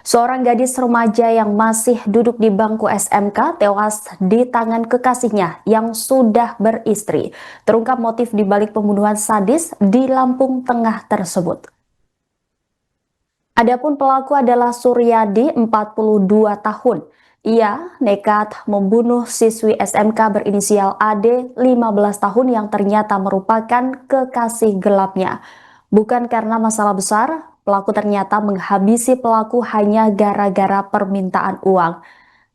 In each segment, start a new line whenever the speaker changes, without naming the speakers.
Seorang gadis remaja yang masih duduk di bangku SMK tewas di tangan kekasihnya yang sudah beristri. Terungkap motif di balik pembunuhan sadis di Lampung Tengah tersebut. Adapun pelaku adalah Suryadi, 42 tahun. Ia nekat membunuh siswi SMK berinisial AD, 15 tahun yang ternyata merupakan kekasih gelapnya. Bukan karena masalah besar, pelaku ternyata menghabisi pelaku hanya gara-gara permintaan uang.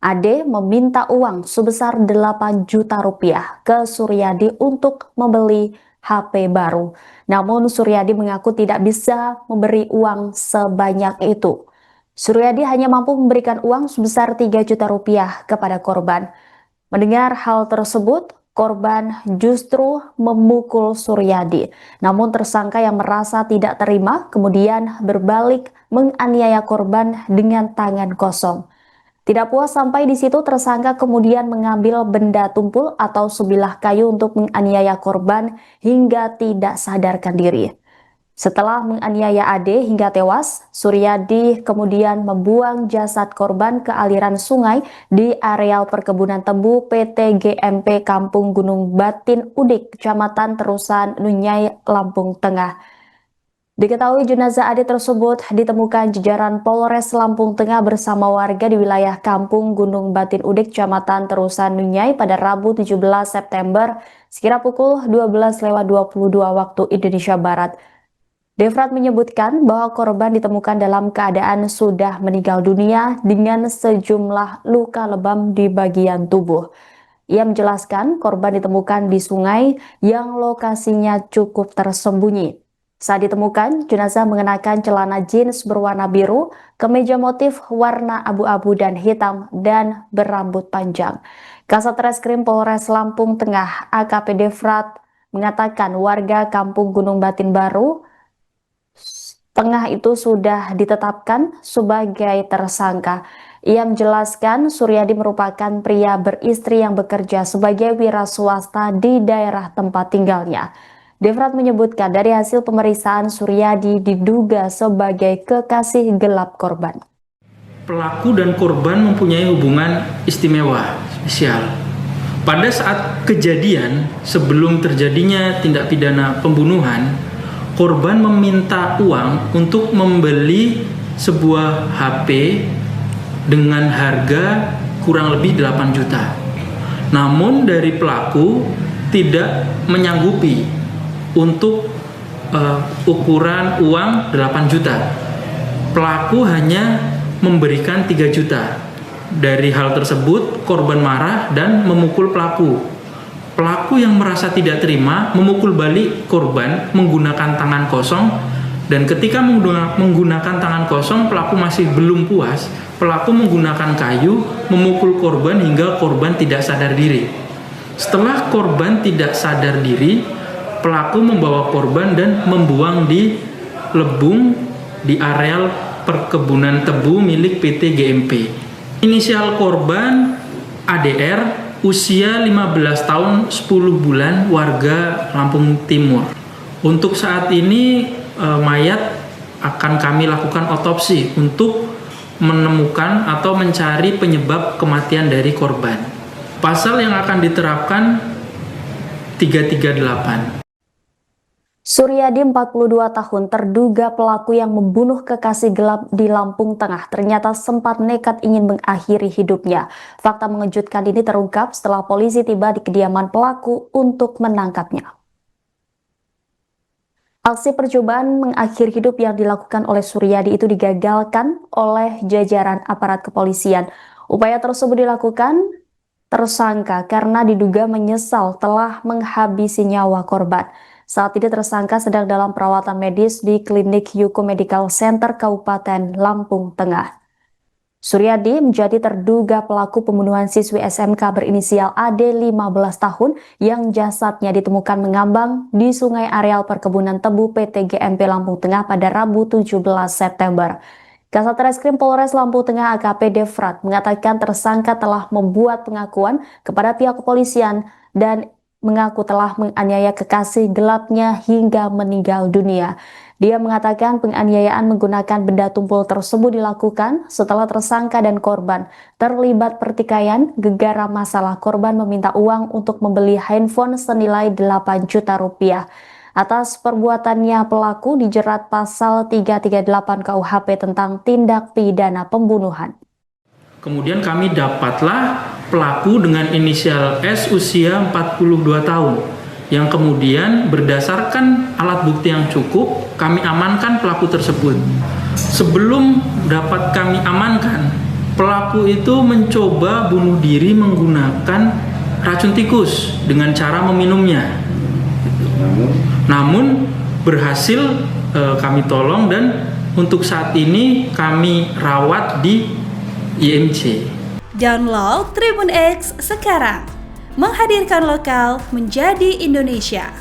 Ade meminta uang sebesar 8 juta rupiah ke Suryadi untuk membeli HP baru. Namun Suryadi mengaku tidak bisa memberi uang sebanyak itu. Suryadi hanya mampu memberikan uang sebesar 3 juta rupiah kepada korban. Mendengar hal tersebut, korban justru memukul Suryadi. Namun tersangka yang merasa tidak terima kemudian berbalik menganiaya korban dengan tangan kosong. Tidak puas sampai di situ, tersangka kemudian mengambil benda tumpul atau sebilah kayu untuk menganiaya korban hingga tidak sadarkan diri. Setelah menganiaya Ade hingga tewas, Suryadi kemudian membuang jasad korban ke aliran sungai di areal perkebunan tebu PT GMP Kampung Gunung Batin Udik, Kecamatan Terusan Nunyai, Lampung Tengah. Diketahui jenazah Ade tersebut ditemukan jajaran Polres Lampung Tengah bersama warga di wilayah Kampung Gunung Batin Udik, Kecamatan Terusan Nunyai pada Rabu 17 September sekira pukul 12:22 waktu Indonesia Barat. Devrat menyebutkan bahwa korban ditemukan dalam keadaan sudah meninggal dunia dengan sejumlah luka lebam di bagian tubuh. Ia menjelaskan korban ditemukan di sungai yang lokasinya cukup tersembunyi. Saat ditemukan, jenazah mengenakan celana jeans berwarna biru, kemeja motif warna abu-abu dan hitam, dan berambut panjang. Kasat Reskrim Polres Lampung Tengah AKP Devrat mengatakan warga Kampung Gunung Batin Baru Tengah itu sudah ditetapkan sebagai tersangka. Ia menjelaskan Suryadi merupakan pria beristri yang bekerja sebagai wira swasta di daerah tempat tinggalnya. Devrat menyebutkan dari hasil pemeriksaan Suryadi diduga sebagai kekasih gelap korban.
Pelaku dan korban mempunyai hubungan istimewa, spesial. Pada saat kejadian, sebelum terjadinya tindak pidana pembunuhan, korban meminta uang untuk membeli sebuah HP dengan harga kurang lebih 8 juta. Namun dari pelaku tidak menyanggupi untuk ukuran uang 8 juta. Pelaku hanya memberikan 3 juta. Dari hal tersebut, korban marah dan memukul pelaku. Pelaku yang merasa tidak terima memukul balik korban menggunakan tangan kosong, dan ketika menggunakan tangan kosong pelaku masih belum puas, pelaku menggunakan kayu memukul korban hingga korban tidak sadar diri. Setelah korban tidak sadar diri, pelaku membawa korban dan membuang di lebung di areal perkebunan tebu milik PT GMP. Inisial korban ADR, usia 15 tahun 10 bulan, warga Lampung Timur. Untuk saat ini mayat akan kami lakukan otopsi untuk menemukan atau mencari penyebab kematian dari korban. Pasal yang akan diterapkan 338.
Suryadi, 42 tahun, terduga pelaku yang membunuh kekasih gelap di Lampung Tengah, ternyata sempat nekat ingin mengakhiri hidupnya. Fakta mengejutkan ini terungkap setelah polisi tiba di kediaman pelaku untuk menangkapnya. Aksi percobaan mengakhiri hidup yang dilakukan oleh Suryadi itu digagalkan oleh jajaran aparat kepolisian. Upaya tersebut dilakukan tersangka karena diduga menyesal telah menghabisi nyawa korban. Saat ini tersangka sedang dalam perawatan medis di Klinik Yuko Medical Center Kabupaten Lampung Tengah. Suryadi menjadi terduga pelaku pembunuhan siswi SMK berinisial AD, 15 tahun yang jasadnya ditemukan mengambang di sungai areal perkebunan tebu PT GMP Lampung Tengah pada Rabu 17 September. Kasat Reskrim Polres Lampung Tengah AKP Devrat mengatakan tersangka telah membuat pengakuan kepada pihak kepolisian dan mengaku telah menganiaya kekasih gelapnya hingga meninggal dunia. Dia mengatakan penganiayaan menggunakan benda tumpul tersebut dilakukan setelah tersangka dan korban terlibat pertikaian. Gegara masalah, korban meminta uang untuk membeli handphone senilai 8 juta rupiah. Atas perbuatannya, pelaku dijerat pasal 338 KUHP tentang tindak pidana pembunuhan.
Kemudian kami dapatlah pelaku dengan inisial S usia 42 tahun. Yang kemudian berdasarkan alat bukti yang cukup, kami amankan pelaku tersebut. Sebelum dapat kami amankan, pelaku itu mencoba bunuh diri menggunakan racun tikus dengan cara meminumnya. Namun berhasil kami tolong dan untuk saat ini kami rawat di IMC.
Download Tribun X sekarang. Menghadirkan lokal menjadi Indonesia.